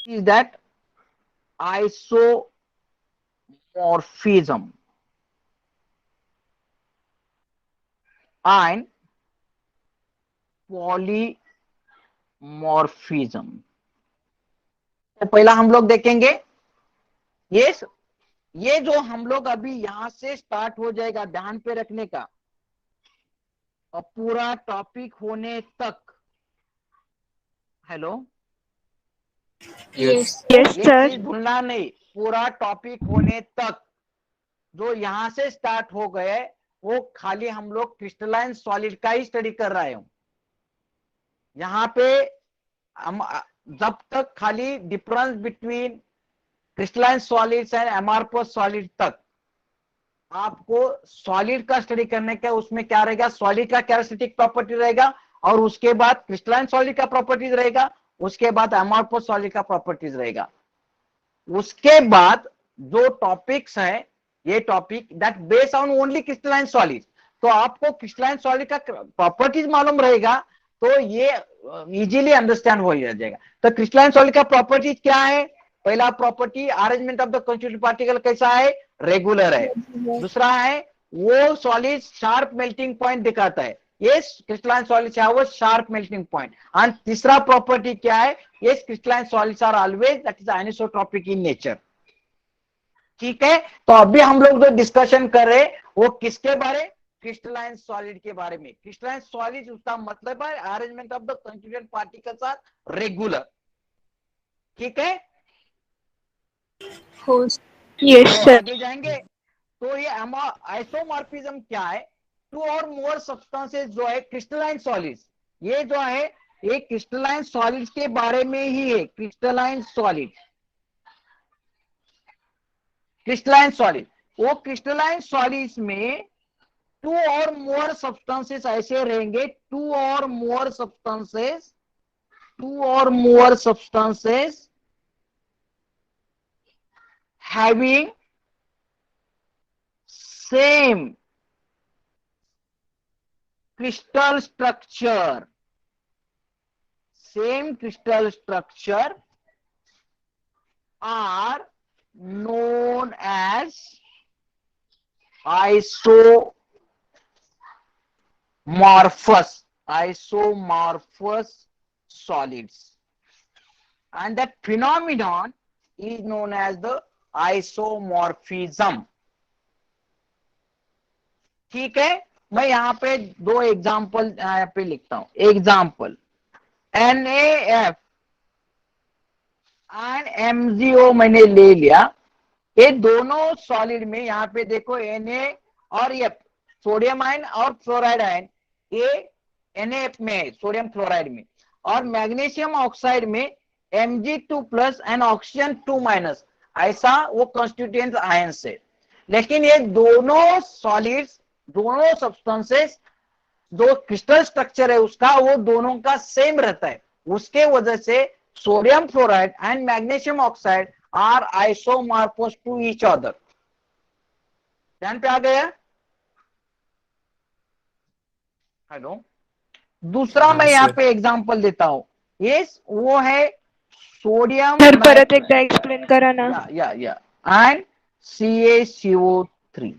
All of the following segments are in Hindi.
is that isomorphism and polymorphism. तो पहला हम लोग देखेंगे ये जो हम लोग अभी यहां से स्टार्ट हो जाएगा, ध्यान पे रखने का, और पूरा टॉपिक होने तक, हेलो, Yes. Yes, ये sir. चीज भूलना नहीं, पूरा टॉपिक होने तक जो यहां से स्टार्ट हो गए वो खाली हम लोग क्रिस्टलाइन सॉलिड का ही स्टडी कर रहे हो। यहाँ पे हम जब तक खाली difference between crystalline solids and amorphous solid तक आपको सॉलिड का स्टडी करने का, उसमें क्या रहेगा, सॉलिड का कैरेक्टरिस्टिक प्रॉपर्टी रहेगा, और उसके बाद क्रिस्टलाइन सॉलिड का प्रॉपर्टीज रहेगा, उसके बाद एमॉर्फस सॉलिड का प्रॉपर्टीज रहेगा। उसके बाद जो टॉपिक्स हैं, ये topic that based on only crystalline solid, तो आपको क्रिस्टलाइन सॉलिड का प्रॉपर्टीज मालूम रहेगा तो ये इजीली अंडरस्टैंड हो जाएगा। तो क्रिस्टलाइन सॉलिड का प्रॉपर्टीज क्या है? पहला property, arrangement of the constitutive particle कैसा है, रेगुलर है। दूसरा है वो सॉलिड शार्प मेल्टिंग पॉइंट दिखाता है, ये क्रिस्टलाइन सॉलिड्स है वो शार्प मेल्टिंग पॉइंट। एंड तीसरा प्रॉपर्टी क्या है, ये crystalline solids are always that is anisotropic in nature. ठीक है, तो अभी हम लोग जो डिस्कशन कर रहे हैं वो किसके बारे, क्रिस्टलाइन सॉलिड के बारे में। क्रिस्टलाइन सॉलिड उसका मतलब है arrangement of the constituent particles are regular. ठीक है, Host. Yes, तो sir. आगे जाएंगे। तो ये आइसोमॉर्फिज्म क्या है, टू और मोर सब्सटेंसेस जो है क्रिस्टलाइन सॉलिड्स, ये जो है ये क्रिस्टलाइन सॉलिड्स के बारे में ही है। क्रिस्टलाइन सॉलिड, क्रिस्टलाइन सॉलिड, वो क्रिस्टलाइन सॉलिड्स में टू और मोर सब्सटेंसेस ऐसे रहेंगे, टू और मोर सब्सटेंसेस, टू और मोर substances having same crystal structure, same crystal structure are known as isomorphous solids, and that phenomenon is known as the isomorphism. ठीक है, मैं यहाँ पे दो एग्जाम्पल यहाँ पे लिखता हूं। एग्जाम्पल, NaF एंड MgO मैंने ले लिया, ये दोनों सॉलिड में, यहाँ पे देखो Na और F, सोडियम आयन और फ्लोराइड आयन, ये NaF में है, सोडियम फ्लोराइड में, और मैग्नीशियम ऑक्साइड में Mg2 plus and oxygen 2 minus, ऐसा वो कॉन्स्टिट्यूएंट आयन से। लेकिन ये दोनों सॉलिड्स, दोनों सब्सटेंसेस जो क्रिस्टल स्ट्रक्चर है उसका वो दोनों का सेम रहता है, उसके वजह से sodium fluoride and magnesium oxide are isomorphous to each other. ध्यान पे आ गया? हेलो, दूसरा मैं हाँ यहाँ सर. पे एग्जांपल देता हूं, ये वो है सोडियम सर परत एकदा एक्सप्लेन करा ना. या एंड CaCO3।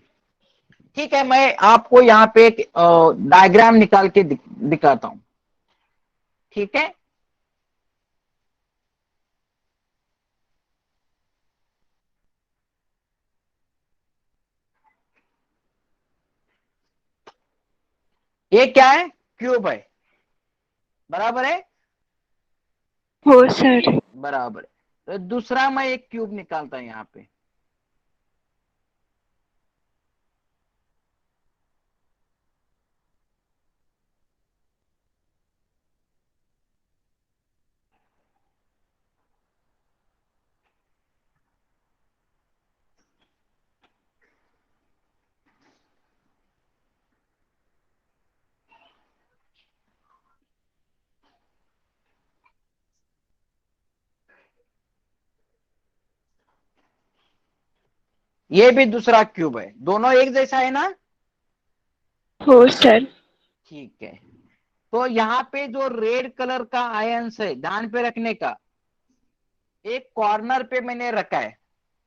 ठीक है, मैं आपको यहाँ पे एक डायग्राम निकाल के दिखाता हूं। ठीक है, ये क्या है, क्यूब है, बराबर है, हो सर. बराबर है। तो दूसरा मैं एक क्यूब निकालता हूं यहाँ पे। ये भी दूसरा क्यूब है, दोनों एक जैसा है ना? हो सर. ठीक है, तो यहाँ पे जो रेड कलर का आयंस है, ध्यान पे रखने का, एक कॉर्नर पे मैंने रखा है,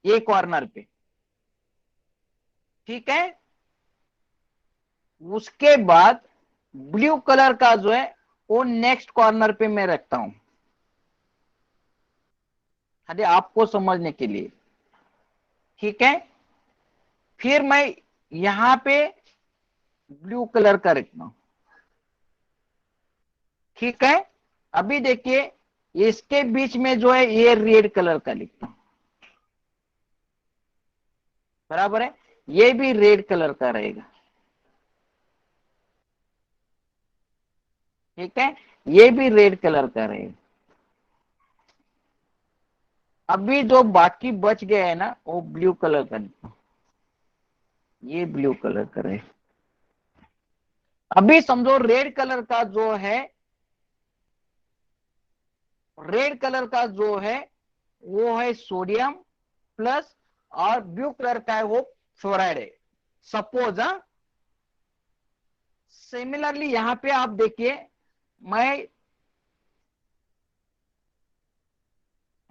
ये कॉर्नर पे, ठीक है। उसके बाद ब्लू कलर का जो है वो नेक्स्ट कॉर्नर पे मैं रखता हूं, अरे आपको समझने के लिए, ठीक है। फिर मैं यहां पे ब्लू कलर का रखता हूं, ठीक है। अभी देखिए इसके बीच में जो है ये रेड कलर का लिखता हूं, बराबर है। ये भी रेड कलर का रहेगा, ठीक है। ये भी रेड कलर का रहेगा। अभी जो बाकी बच गए हैं ना वो ब्लू कलर का लिखता हूं, ये ब्लू कलर का रहेगा। अभी समझो रेड कलर का जो है, रेड कलर का जो है वो है सोडियम प्लस, और ब्लू कलर का है वो फ्लोराइड है, सपोज। हाँ, सिमिलरली यहां पे आप देखिए, मैं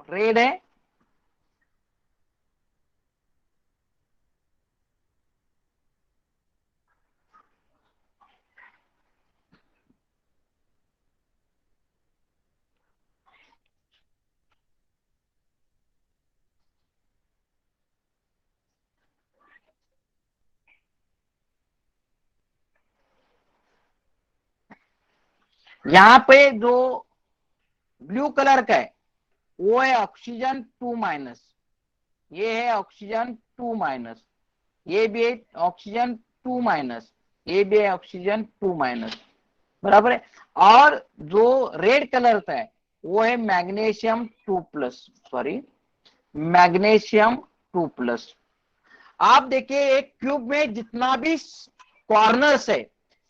रेड है, यहां पे जो ब्लू कलर का है वो है ऑक्सीजन 2-, ये है ऑक्सीजन 2-, ये भी है ऑक्सीजन 2-, ये भी है ऑक्सीजन 2-, बराबर है। और जो रेड कलर का है वो है मैग्नीशियम 2+, सॉरी, मैग्नीशियम 2+। आप देखिए एक क्यूब में जितना भी कॉर्नर्स है,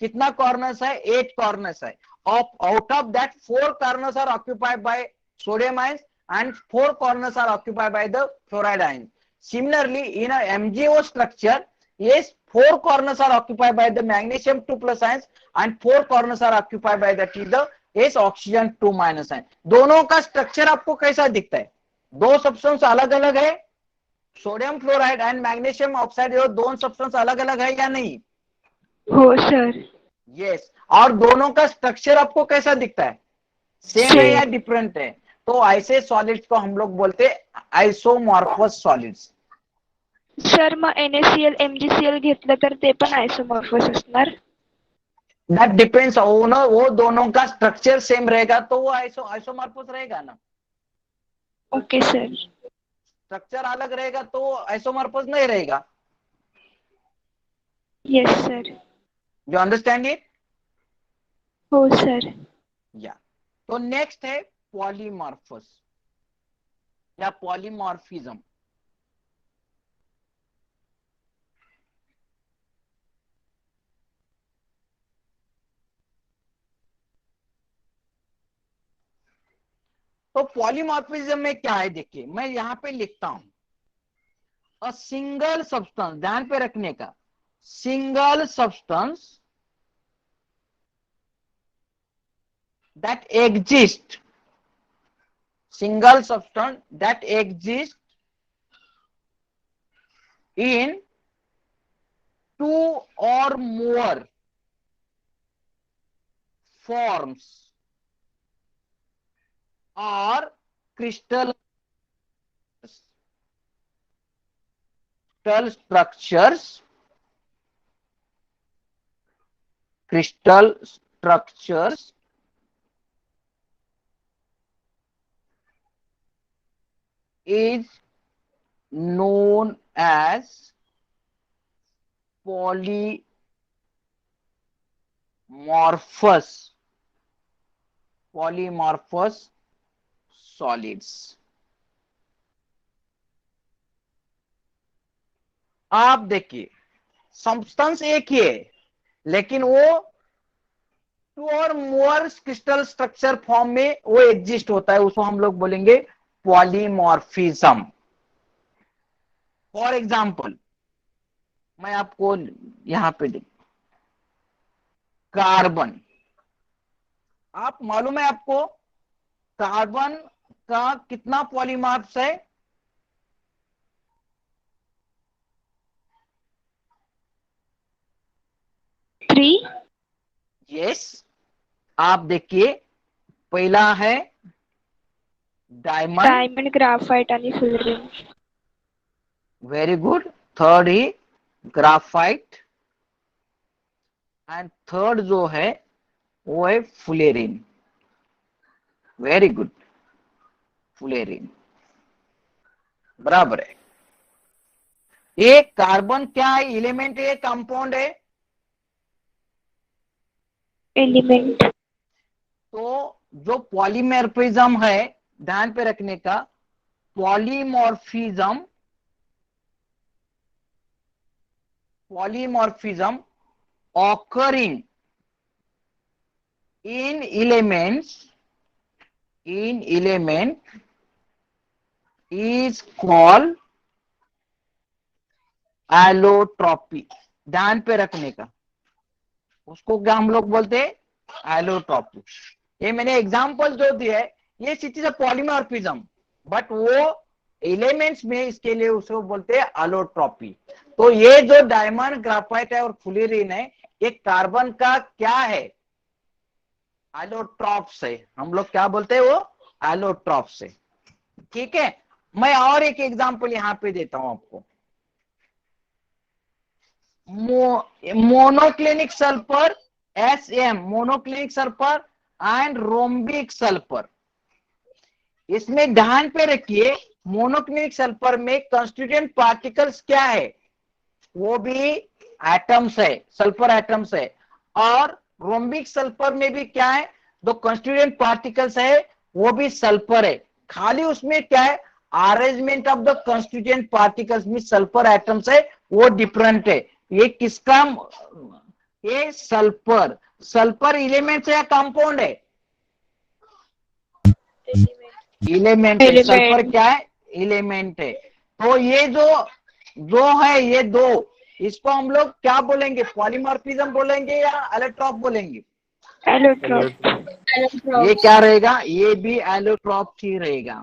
कितना कॉर्नर्स है, 8 कॉर्नर्स है। Out of that 4 corners are occupied by sodium ions and 4 corners are occupied by the fluoride ions. Similarly, in a MgO structure, yes, 4 corners are occupied by the magnesium 2+ ions and 4 corners are occupied by the yes, oxygen 2- ion. दोनों का स्ट्रक्चर आपको कैसा दिखता है? दो सब्सटेंस अलग अलग है, sodium fluoride and magnesium oxide, ये दोनों सब्सटेंस अलग अलग है या नहीं? हो सर। यस। और दोनों का स्ट्रक्चर आपको कैसा दिखता है? सेम है या सेम। डिफरेंट है? तो ऐसे सॉलिड्स को हम लोग बोलते हैं आइसोमॉर्फस सॉलिड्स। सर मग NaCl MgCl घेतलं तर ते पण आयसोमॉर्फस असणार? दैट डिपेंड्स, वो दोनों का स्ट्रक्चर सेम रहेगा तो वो आइसोमॉर्फस रहेगा ना। Okay sir. स्ट्रक्चर अलग रहेगा तो आइसोमॉर्फस नहीं रहेगा। Yes sir. You understand it? हो सर। या। तो नेक्स्ट है पॉलीमॉर्फस या पॉलीमॉर्फिज्म। तो पॉलीमॉर्फिज्म में क्या है, देखिए मैं यहां पे लिखता हूं, अ सिंगल सब्सटेंस, ध्यान पे रखने का, single substance that exist, single substance that exists in two or more forms or crystal structures, crystal structures is known as polymorphous solids। आप देखिए सब्सटेंस एक ही है लेकिन वो टू और मोर क्रिस्टल स्ट्रक्चर फॉर्म में वो एग्जिस्ट होता है, उसको हम लोग बोलेंगे पॉलीमॉर्फिज्म। फॉर एग्जाम्पल मैं आपको यहां पे देख, कार्बन, आप मालूम है आपको कार्बन का कितना पॉलीमॉर्फ्स है? थ्री। यस, आप देखिए, पहला है डायमंड, डायमंड, ग्राफाइट आणि fullerene. Very good. Third he graphite, and third जो है वो है फुलेरिन। वेरी गुड, फुलेरिन बराबर है। ये कार्बन क्या है? एलिमेंट है, कंपाउंड है? एलिमेंट। तो जो पॉलीमॉर्फिज्म है, ध्यान पे रखने का, polymorphism, polymorphism occurring in elements, in element is called allotropy. ध्यान पे रखने का, उसको क्या हम लोग बोलते हैं? एलोट्रॉपी। ये मैंने एग्जांपल जो दिया है, ये it is a polymorphism, but वो एलिमेंट्स में, इसके लिए उसको बोलते हैं एलोट्रॉपी। तो ये जो डायमंड, ग्राफाइट है और फुलेरिन है, ये कार्बन का क्या है? एलोट्रॉप्स है। हम लोग क्या बोलते हैं? वो एलोट्रॉप्स है। ठीक है, मैं और एक एग्जांपल यहां पे देता हूं आपको। Monoclinic sulphur, SM, monoclinic sulphur and rhombic sulphur. इसमें ध्यान पे रखिए, मोनोक्लिनिक सल्फर में कंस्टिट्यूएंट पार्टिकल्स क्या है? वो भी एटम्स है, सल्फर एटम्स है। और रोम्बिक सल्फर में भी क्या है? दो कंस्टिट्यूएंट पार्टिकल्स है, वो भी सल्फर है। खाली उसमें क्या है? Arrangement of the constituent particles में सल्फर एटम्स है, वो डिफरेंट है। ये किसका? ये सल्फर। सल्फर एलिमेंट है या कंपाउंड है? एलिमेंट है। Sulphur element. क्या है? एलिमेंट है। तो ये जो जो है, ये दो, इसको हम लोग क्या बोलेंगे? पॉलीमॉर्फिज्म बोलेंगे या एलोट्रॉप बोलेंगे? एलोट्रॉप। ये क्या रहेगा? ये भी एलोट्रॉप ही रहेगा।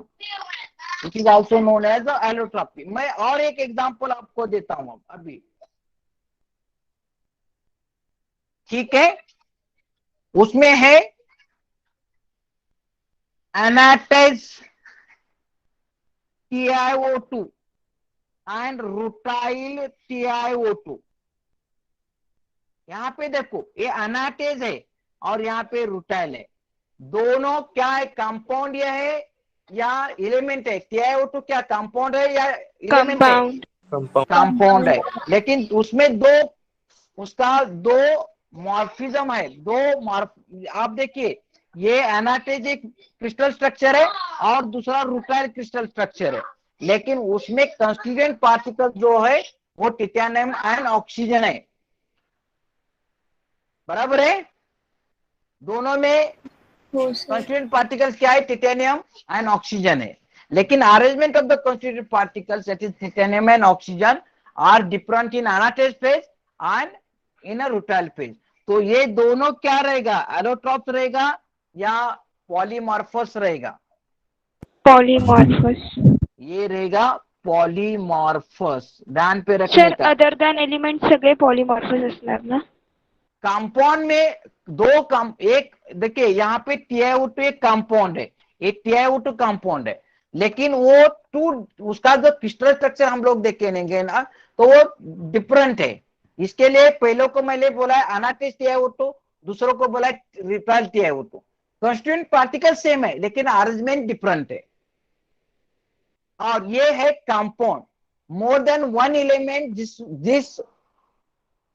It is also known as allotropy. मैं और एक एग्जांपल आपको देता हूं अभी, ठीक है? उसमें है एनाटेज TiO2 एंड रूटाइल TiO2। यहां पे देखो, ये एनाटेज है और यहाँ पे रूटाइल है। दोनों क्या है? कंपाउंड ये है या एलिमेंट है? TiO2 क्या कंपाउंड है या एलिमेंट है? कंपाउंड। कंपाउंड है। लेकिन उसमें दो, उसका दो मॉर्फिज्म है, आप देखिए, ये एनाटेज एक क्रिस्टल स्ट्रक्चर है और दूसरा रूटाइल क्रिस्टल स्ट्रक्चर है। लेकिन उसमें कंस्टिट्यूएंट पार्टिकल जो है वो टिटेनियम एंड ऑक्सीजन है। बराबर है? दोनों में कंस्टिट्यूएंट पार्टिकल्स क्या है? टिटेनियम एंड ऑक्सीजन है। लेकिन arrangement of the constituent particles, that is titanium and oxygen, are different in anatase phase and in a rutile phase. तो ये दोनों क्या रहेगा? एलोट्रॉप्स रहेगा या पॉलीमॉर्फस रहेगा? पॉलीमॉर्फस। ये रहेगा पॉलीमॉर्फस। ध्यान पे रखने सर का, अदर दॅन एलिमेंट सगळे पॉलीमॉर्फस असणार ना? कंपाउंड में दो कम, एक देखिए यहाँ पे TiO2 एक कंपाउंड है, एक TiO2 कंपाउंड है। लेकिन वो टू, उसका जो क्रिस्टल स्ट्रक्चर हम लोग देखेंगे ना, तो वो डिफरेंट है। इसके लिए पहले को मैंने बोला है अनाटेज TiO2, दूसरों को बोला है repel TiO2। Constituent particle same है लेकिन अरेंजमेंट डिफरेंट है। और ये है compound. More than one element जिस जिस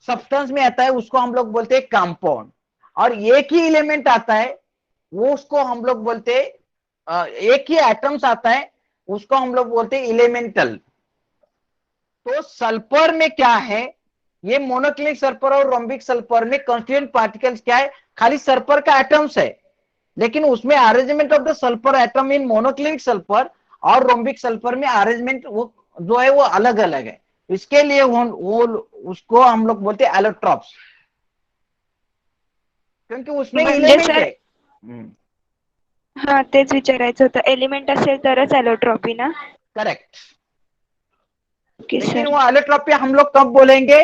सब्सटेंस में आता है उसको हम लोग बोलते हैं कंपाउंड। और एक ही एलिमेंट आता है, वो उसको हम लोग बोलते हैं, एक ही एटम्स आता है, उसको हम लोग बोलते हैं एलिमेंटल। तो सल्फर में क्या है? ये मोनोक्लिनिक सल्फर और रोम्बिक सल्फर में कंस्टिट्यूएंट पार्टिकल्स क्या है? खाली सल्फर का एटम्स है। लेकिन उसमें arrangement of the sulphur atom in monoclinic sulphur और रोम्बिक सल्फर में अरेंजमेंट वो जो है वो अलग अलग है। इसके लिए वो उसको हम लोग बोलते हैं एलोट्रॉप्स, क्योंकि उसमें म्हणजे एलिमेंट सर है। हा तेच विचारायचं होतं, एलिमेंट असेल तरच ॲलोट्रॉपी ना? करेक्ट। ओके लेकिन सर। वो एलोट्रॉपी हम लोग कब बोलेंगे,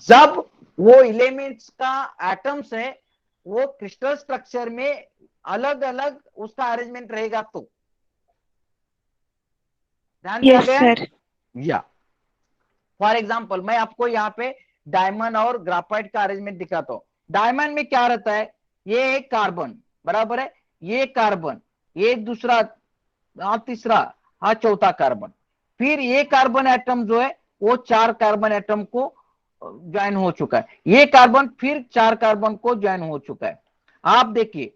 जब वो एलिमेंट्स का एटम्स है वो क्रिस्टल स्ट्रक्चर में अलग अलग उसका अरेंजमेंट रहेगा तो। ध्यान पे आ यस गया? सर। या फॉर एग्जाम्पल मैं आपको यहाँ पे डायमंड और ग्राफाइट का अरेंजमेंट दिखाता हूं। डायमंड में क्या रहता है, ये एक कार्बन, बराबर है, ये कार्बन, ये दूसरा, तीसरा, हाँ चौथा कार्बन, फिर ये कार्बन एटम जो है वो 4 कार्बन एटम को ज्वाइन हो चुका है, ये कार्बन फिर 4 कार्बन को ज्वाइन हो चुका है। आप देखिए,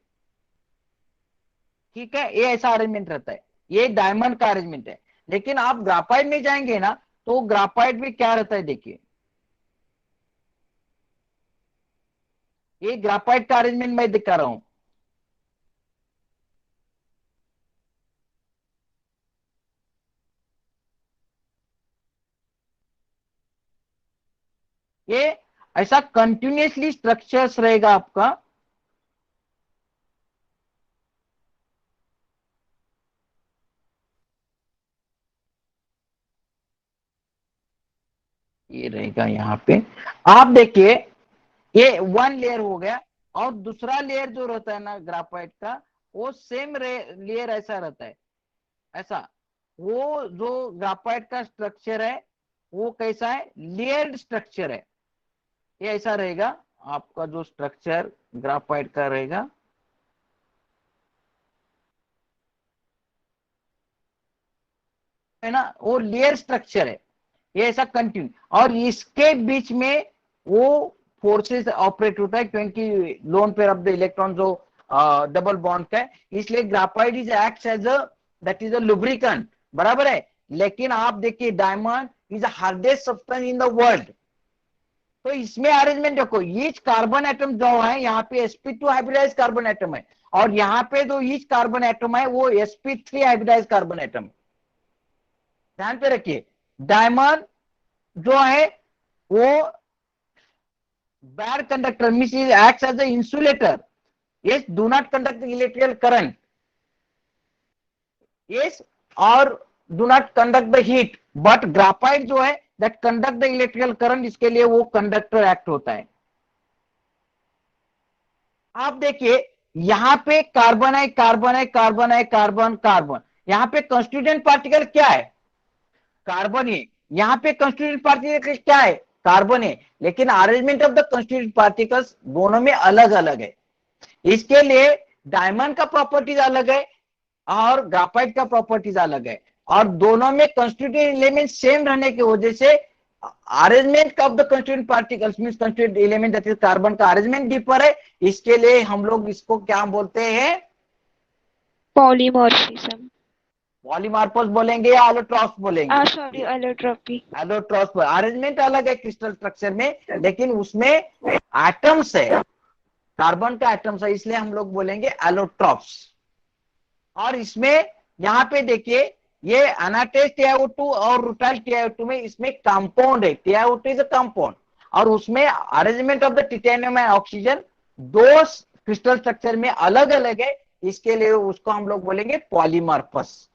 ठीक है, ये ऐसा अरेंजमेंट रहता है, ये डायमंड का अरेंजमेंट है। लेकिन आप ग्राफाइट में जाएंगे ना, तो ग्राफाइट में क्या रहता है, देखिए ये ग्राफाइट का अरेंजमेंट मैं दिखा रहा हूं। ये ऐसा कंटिन्यूसली स्ट्रक्चर्स रहेगा आपका। ये रहेगा यहाँ पे, आप देखिए ये 1 लेयर हो गया, और दूसरा लेयर जो रहता है ना ग्राफाइट का, वो सेम लेयर ऐसा रहता है, ऐसा। वो जो ग्राफाइट का स्ट्रक्चर है वो कैसा है, लेयर्ड स्ट्रक्चर है, ये ऐसा रहेगा आपका जो स्ट्रक्चर ग्राफाइट का रहेगा, है ना, वो लेयर स्ट्रक्चर है, ये ऐसा कंटिन्यू, और इसके बीच में वो फोर्सेस ऑपरेट होता है, क्योंकि lone pair of the electron जो डबल बॉन्ड का है, इसलिए graphite is act as a, that is a lubricant, बराबर है। लेकिन आप देखिए diamond is the hardest substance in the world, तो इसमें अरेंजमेंट देखो, ईच कार्बन एटम जो है यहाँ पे sp2 हाइब्रिडाइज कार्बन एटम है, और यहाँ पे जो ईच कार्बन एटम है वो sp3 हाइब्रिडाइज कार्बन एटम। ध्यान पे रखिए, डायमंड जो है वो bad conductor, means it acts as an insulator, yes, do not conduct the electrical current, yes, और do not conduct the heat, but graphite जो है that conduct the electrical current, इसके लिए वो कंडक्टर एक्ट होता है। आप देखिए यहाँ पे कार्बन है, कार्बन है, कार्बन है, कार्बन, कार्बन, यहाँ पे कंस्टिट्यूएंट पार्टिकल क्या है, कार्बन है, यहाँ पे कंस्टिट्यूएंट पार्टिकल क्या है, कार्बन है, लेकिन arrangement of the constituent particles दोनों में अलग अलग है। इसके लिए डायमंड का प्रॉपर्टीज अलग है और ग्राफाइट का प्रॉपर्टीज अलग है, और दोनों में कंस्टिट्यूएंट एलिमेंट सेम रहने की वजह से arrangement of the constituent particles means constituent element that is carbon का अरेंजमेंट डिफर है। इसके लिए हम लोग इसको क्या बोलते हैं, पॉलीमॉर्फिज्म। पॉलीमार्फस बोलेंगे या एलोट्रॉप्स बोलेंगे, सॉरी, एलोट्रॉपी। एलोट्रॉप्स। अरेंजमेंट अलग है क्रिस्टल स्ट्रक्चर में, लेकिन उसमें एटम्स है, कार्बन का एटम्स है, इसलिए हम लोग बोलेंगे एलोट्रॉप्स। और इसमें यहाँ पे देखिए ये एनाटेस TiO2 और रूटाइल TiO2 में इसमें कंपाउंड है, TiO2 इज अ कंपाउंड, और उसमें arrangement of the titanium and oxygen दो क्रिस्टल स्ट्रक्चर में अलग अलग है, इसके लिए उसको हम लोग बोलेंगे पॉलीमॉर्फस।